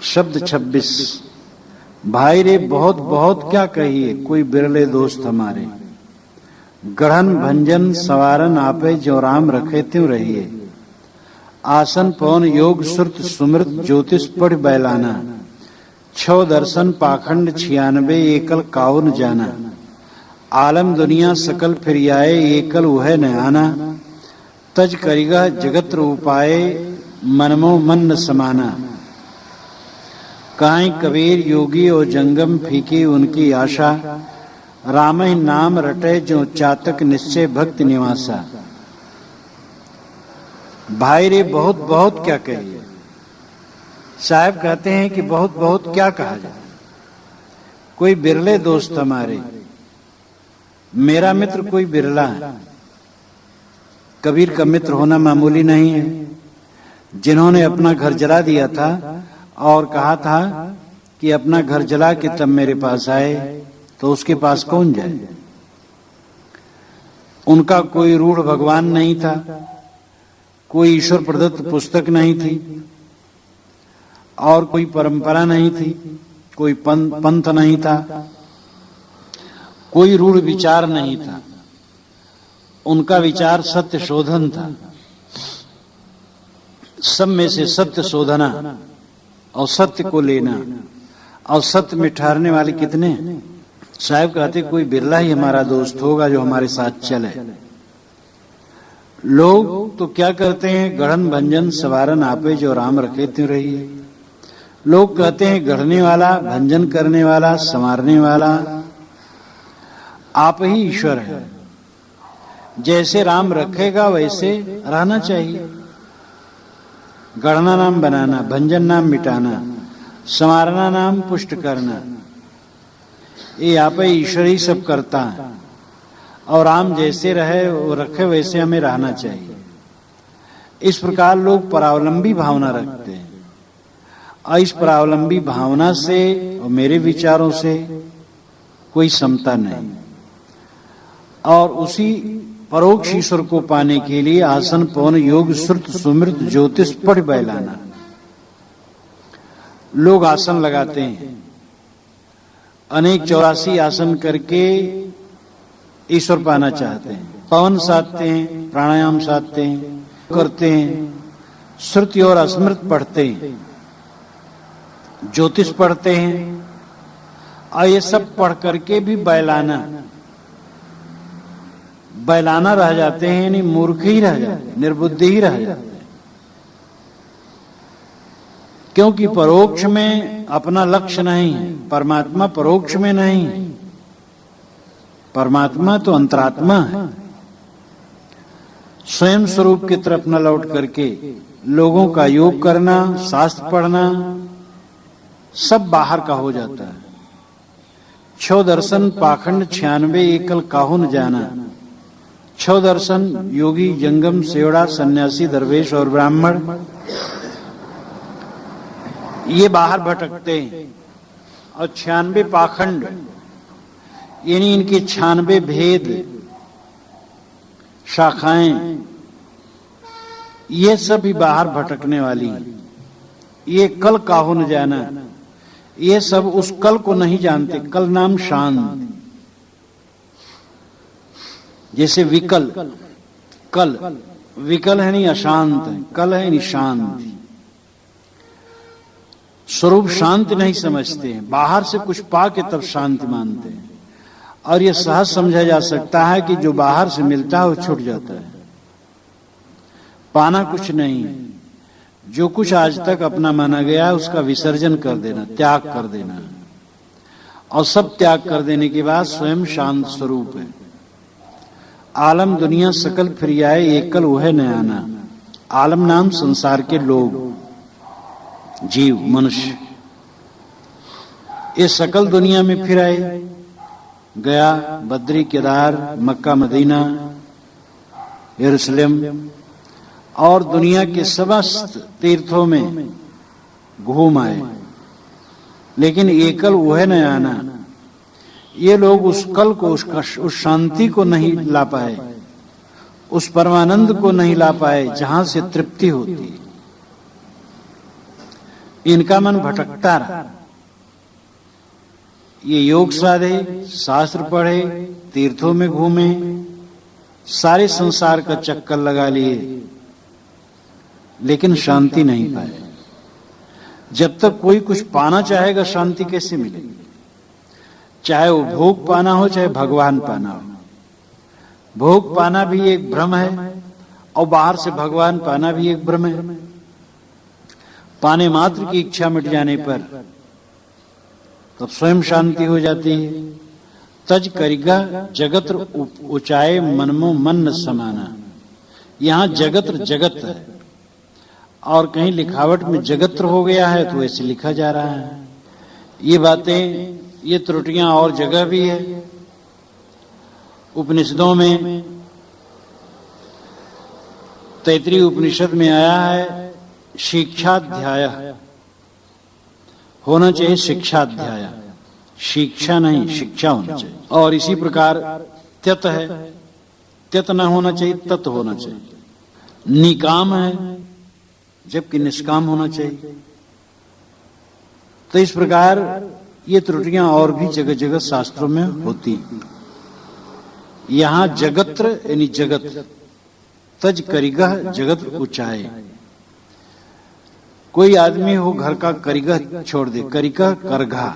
शब्द 26। भाई रे बहुत बहुत क्या कहिए, कोई बिरले दोस्त हमारे। गढ़न भंजन सवारन आपे, जो राम रखे त्यों रहिए। आसन पवन योग श्रुत सुमृत, ज्योतिष पढ़ बैलाना। 6 दर्शन पाखंड 96, एकल काऊ न जाना। आलम दुनिया सकल फिर आए, एकल वह न आना। तज करिगा जगत रूपाए, मनमो मन न समाना। काई कबीर योगी और जंगम फीकी उनकी आशा। राम ही नाम रटे जो चातक, निश्चय भक्त निवासा। भाई रे बहुत बहुत क्या कहिए। साहब कहते हैं कि बहुत बहुत क्या कहा जाए, कोई बिरले दोस्त हमारे। मेरा मित्र कोई बिरला है। कबीर का मित्र होना मामूली नहीं है। जिन्होंने अपना घर जला दिया था और कहा था कि अपना घर जला के तब मेरे पास आए, तो उसके पास कौन जाए। उनका कोई रूढ़ भगवान नहीं था, कोई ईश्वर प्रदत्त पुस्तक नहीं थी, और कोई परंपरा नहीं थी, कोई पंथ नहीं था, कोई रूढ़ विचार नहीं था। उनका विचार सत्य शोधन था। सब में से सत्य शोधना और सत्य को लेना, और सत्य में ठहरने वाले कितने। साहब कहते कोई बिरला ही हमारा दोस्त होगा जो हमारे साथ चले। लोग तो क्या करते हैं, गढ़न भंजन सवारन आपे, जो राम रखे त्यों रहिए। लोग कहते हैं गढ़ने वाला, भंजन करने वाला, संवारने वाला आप ही ईश्वर है। जैसे राम रखेगा वैसे रहना चाहिए। गढ़ना नाम बनाना, भंजन नाम मिटाना, संवारना नाम पुष्ट करना, ये आप ही ईश्वर ही सब करता है। और राम जैसे रहे वो रखे वैसे हमें रहना चाहिए। इस प्रकार लोग परावलंबी भावना रखते हैं, और इस परावलंबी भावना से और मेरे विचारों से कोई समता नहीं। और उसी परोक्ष ईश्वर को पाने के लिए आसन पवन योग श्रुत सुमृत ज्योतिष पढ़ बैलाना। लोग आसन लगाते हैं, अनेक 84 आसन करके ईश्वर पाना चाहते हैं। पवन साधते हैं, प्राणायाम साधते हैं, करते हैं, श्रुति और अस्मृत पढ़ते हैं, ज्योतिष पढ़ते हैं, और ये सब पढ़ करके भी बैलाना रह जाते हैं। यानी मूर्ख ही रह जाते हैं, निर्बुद्धि ही रह जाते हैं। क्योंकि परोक्ष में अपना लक्ष्य नहीं है, परमात्मा परोक्ष में नहीं है। परमात्मा तो अंतरात्मा है। स्वयं स्वरूप की तरफ न लौट करके लोगों का योग करना, शास्त्र पढ़ना, सब बाहर का हो जाता है। 6 दर्शन पाखंड 96, एकल काहू न जाना। 6 दर्शन योगी, जंगम, सेवड़ा, सन्यासी, दरवेश और ब्राह्मण, ये बाहर भटकते हैं। और 96 पाखंड यानी इनके 96 भेद, शाखाएं, ये सब भी बाहर भटकने वाली हैं। ये कल काहू न जाना, ये सब उस कल को नहीं जानते। कल नाम शांत, जैसे विकल, कल विकल है नहीं अशांत, कल है नहीं शांत। स्वरूप शांत नहीं समझते हैं, बाहर से कुछ पा के तब शांति मानते हैं। और यह सहज समझा जा सकता है कि जो बाहर से मिलता है वो छूट जाता है। पाना कुछ नहीं है, जो कुछ आज तक अपना माना गया है उसका विसर्जन कर देना, त्याग कर देना। और सब त्याग कर देने के बाद स्वयं शांत स्वरूप है। आलम दुनिया सकल फिर आए, एकल वह न आना। आलम नाम संसार के लोग, जीव, मनुष्य, ये सकल दुनिया में फिर आए। गया, बद्री, केदार, मक्का, मदीना, यरूशलेम और दुनिया के समस्त तीर्थों में घूम आए, लेकिन एकल वह न आना। ये लोग उस कल को, उस शांति को नहीं ला पाए, उस परमानंद को नहीं ला पाए जहां से तृप्ति होती है। इनका मन भटकता रहा। ये योग साधे, शास्त्र पढ़े, तीर्थों में घूमे, सारे संसार का चक्कर लगा लिए, लेकिन शांति नहीं पाए। जब तक कोई कुछ पाना चाहेगा, शांति कैसे मिलेगी? चाहे वो भोग पाना हो, चाहे भगवान पाना हो। भोग पाना भी एक भ्रम है और बाहर से भगवान पाना भी एक भ्रम है। पाने मात्र की इच्छा मिट जाने पर तब स्वयं शांति हो जाती है। तज करिगा जगत्र ऊंचाए मनमो मन न समाना। यहां जगत्र जगत है और कहीं लिखावट में जगत्र हो गया है तो ऐसे लिखा जा रहा है। ये बातें, ये त्रुटियां और जगह भी है। उपनिषदों में, तैतरीय उपनिषद में आया है शिक्षाध्याय होना चाहिए। शिक्षाध्याय, शिक्षा नहीं, शिक्षा होना चाहिए। और इसी प्रकार त्यत है, त्यत न होना चाहिए, तत् होना चाहिए। निकाम है जबकि निष्काम होना चाहिए। तो इस प्रकार ये त्रुटियां और भी जगह जगह शास्त्रों में होती। यहां जगत्र यानी जगत, तज करिगह जगत ऊंचाए। कोई आदमी हो घर का करिगह छोड़ दे, करिगह करघा।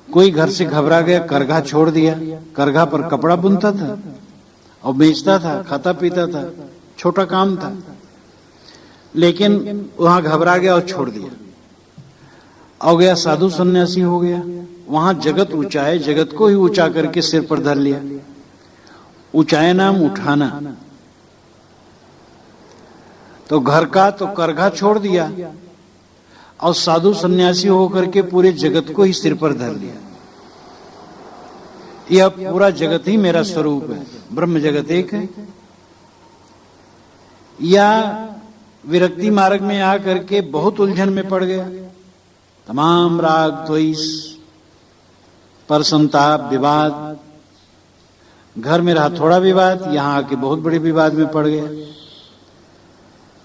कोई घर से घबरा गया, करघा छोड़ दिया। करघा पर कपड़ा बुनता था और बेचता था, खाता पीता था, छोटा काम था, लेकिन वहां घबरा गया और छोड़ दिया। और गया साधु सन्यासी हो गया। वहां जगत ऊंचाए, जगत को ही ऊंचा करके सिर पर धर लिया। ऊंचाए नाम उठाना। तो घर का तो करघा छोड़ दिया और साधु सन्यासी होकर के पूरे जगत को ही सिर पर धर लिया। यह पूरा जगत ही मेरा स्वरूप है, ब्रह्म जगत एक है। या विरक्ति मार्ग में आकर के बहुत उलझन में पड़ गया। तमाम राग द्वेष, पर संताप, विवाद। घर में रहा थोड़ा विवाद, यहां आके बहुत बड़े विवाद में पड़ गया।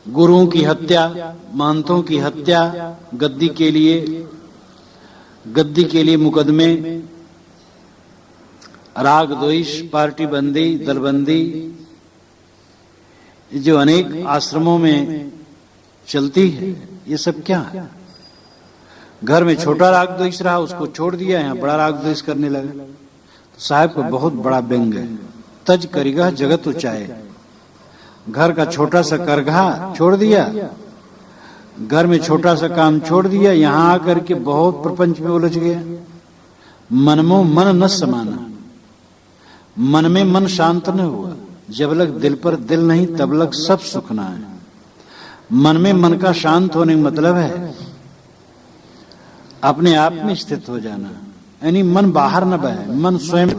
गुरुओं की हत्या, महंतों की हत्या, गद्दी के लिए मुकदमे, राग द्वेष, पार्टी बंदी, दलबंदी, जो अनेक आश्रमों में चलती है, ये सब क्या है? घर में छोटा राग द्वेष रहा, उसको छोड़ दिया, यहाँ बड़ा राग द्वेष करने लगा। तो साहब को बहुत बड़ा व्यंग है। तज करिगा जगत ऊंचाए। घर का छोटा सा करघा छोड़ दिया, घर में छोटा सा काम छोड़ दिया, यहां आकर के बहुत प्रपंच में उलझ गया। मनमो मन न समाना। मन में मन शांत न हुआ। जब लग दिल पर दिल नहीं तब लग सब सुखना है। मन में मन का शांत होने का मतलब है अपने आप में स्थित हो जाना, यानी मन बाहर न बहे, मन स्वयं।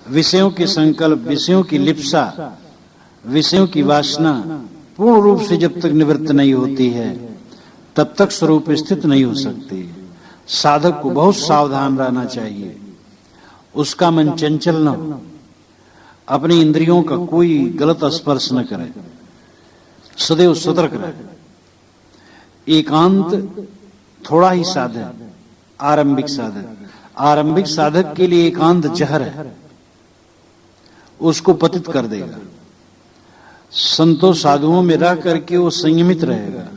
विषयों के संकल्प, विषयों की लिप्सा, विषयों की वासना पूर्ण रूप से जब तक निवृत्त नहीं होती है तब तक स्वरूप स्थित नहीं हो सकती। साधक को बहुत सावधान रहना चाहिए, उसका मन चंचल न हो, अपनी इंद्रियों का कोई गलत स्पर्श न करे, सदैव सतर्क रहे। एकांत थोड़ा ही साधक, आरंभिक साधक के लिए एकांत जहर है, उसको पतित कर देगा। संतों साधुओं में रह करके वो संयमित रहेगा,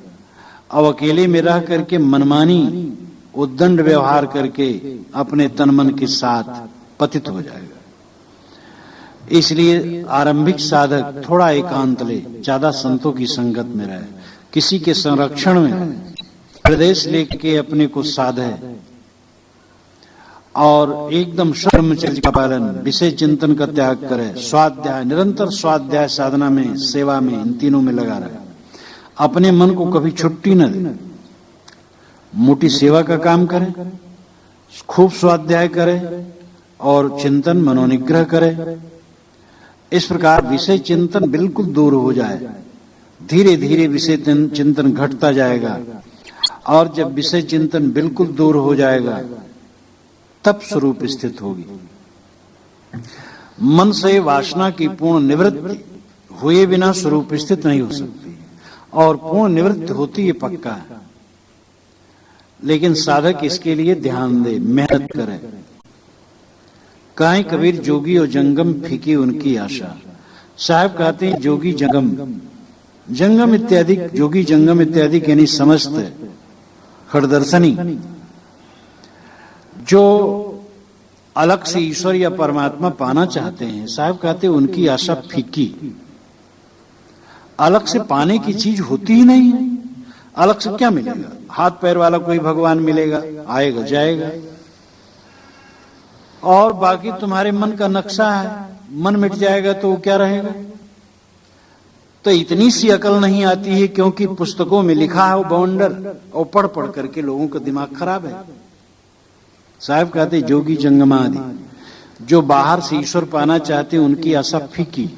अब अकेले में रह करके मनमानी उद्दंड व्यवहार करके अपने तन मन के साथ पतित हो जाएगा। इसलिए आरंभिक साधक थोड़ा एकांत ले, ज्यादा संतों की संगत में रहे, किसी के संरक्षण में प्रदेश लेके अपने को साधे और एकदम ब्रह्मचर्य का पालन, विषय चिंतन का त्याग करे, स्वाध्याय, निरंतर स्वाध्याय साधना में, सेवा में, इन तीनों में लगा रहे। अपने मन को कभी छुट्टी न दे, मोटी सेवा का काम करे, खूब स्वाध्याय करे और चिंतन मनोनिग्रह करे। इस प्रकार विषय चिंतन बिल्कुल दूर हो जाए, धीरे धीरे विषय चिंतन घटता जाएगा और जब विषय चिंतन बिल्कुल दूर हो जाएगा तब स्वरूप स्थित होगी। मन से वासना की पूर्ण निवृत्ति हुए बिना स्वरूप स्थित नहीं हो सकती। और पूर्ण निवृत्ति होती है पक्का है। लेकिन साधक इसके लिए ध्यान दे, मेहनत करे। काहे कबीर जोगी और जंगम फीकी उनकी आशा। साहब कहते हैं जोगी जंगम इत्यादि, जोगी जंगम इत्यादि यानी समस्त खड़दर्शनी जो अलग से ईश्वर या परमात्मा पाना चाहते हैं, साहब कहते हैं उनकी आशा फीकी। अलग से पाने की चीज होती ही नहीं है। अलग से क्या मिलेगा? हाथ पैर वाला कोई भगवान मिलेगा, आएगा जाएगा। और बाकी तुम्हारे मन का नक्शा है, मन मिट जाएगा तो क्या रहेगा? तो इतनी सी अकल नहीं आती है, क्योंकि पुस्तकों में लिखा है वो बाउंडर, और पढ़ पढ़ करके लोगों का दिमाग खराब है। साहब कहते जोगी जंगमादि जो बाहर से ईश्वर पाना चाहते उनकी आशा फीकी।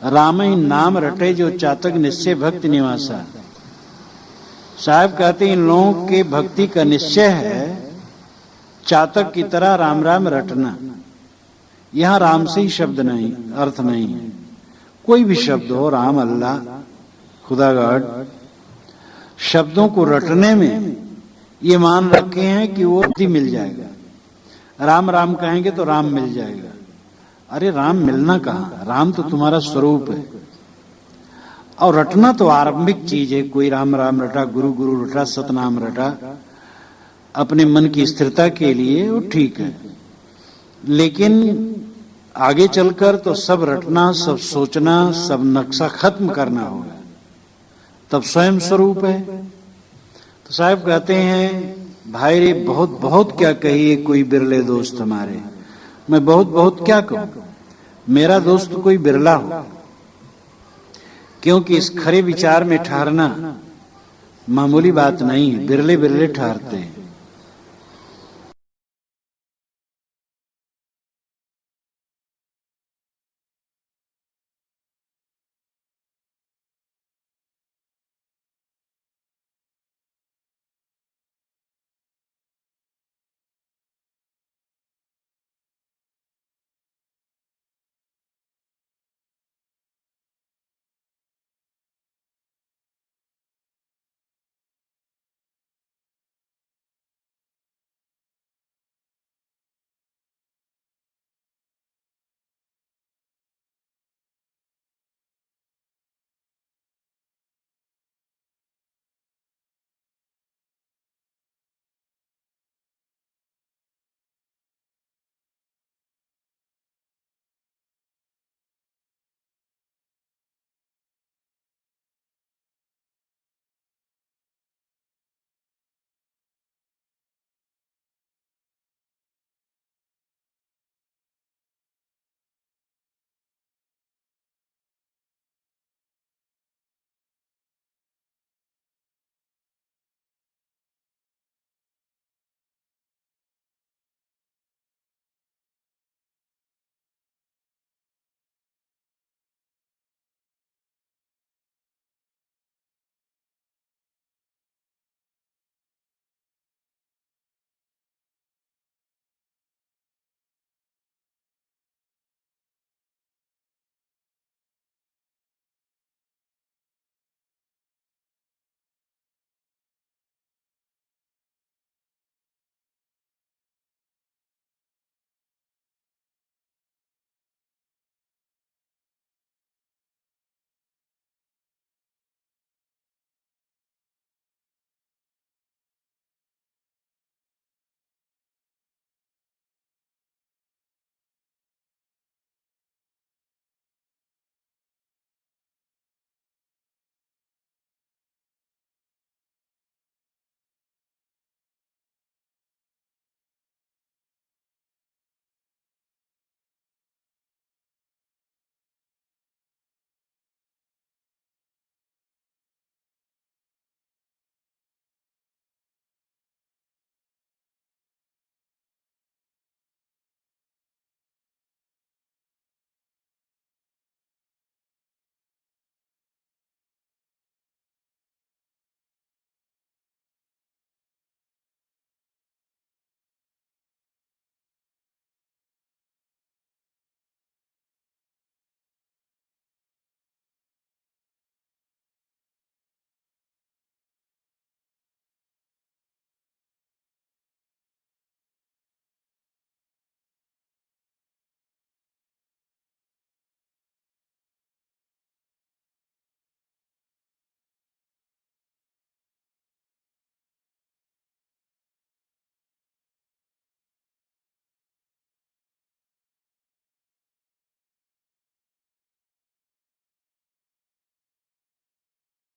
राम ही नाम रटे जो चातक निश्चय भक्ति निवासा। साहब कहते इन लोगों के भक्ति का निश्चय है चातक की तरह राम राम रटना। यहां राम से ही शब्द नहीं, अर्थ नहीं है। कोई भी शब्द हो, राम, अल्लाह, खुदा, गॉड, शब्दों को रटने में ये मान रखे हैं कि वो भी मिल जाएगा। राम राम कहेंगे तो राम मिल जाएगा। अरे राम मिलना कहाँ? राम तो तुम्हारा स्वरूप है। और रटना तो आरंभिक चीज है। कोई राम राम रटा, गुरु गुरु रटा, सतनाम रटा अपने मन की स्थिरता के लिए, वो ठीक है। लेकिन आगे चलकर तो सब रटना, सब सोचना, सब नक्शा खत्म करना होगा, तब स्वयं स्वरूप है। तो साहब कहते हैं भाई रे बहुत बहुत क्या कहिए कोई बिरले दोस्त हमारे। मैं बहुत बहुत क्या कहूं, मेरा दोस्त कोई बिरला हो। क्योंकि इस खरे विचार में ठहरना मामूली बात नहीं है, बिरले बिरले ठहरते हैं।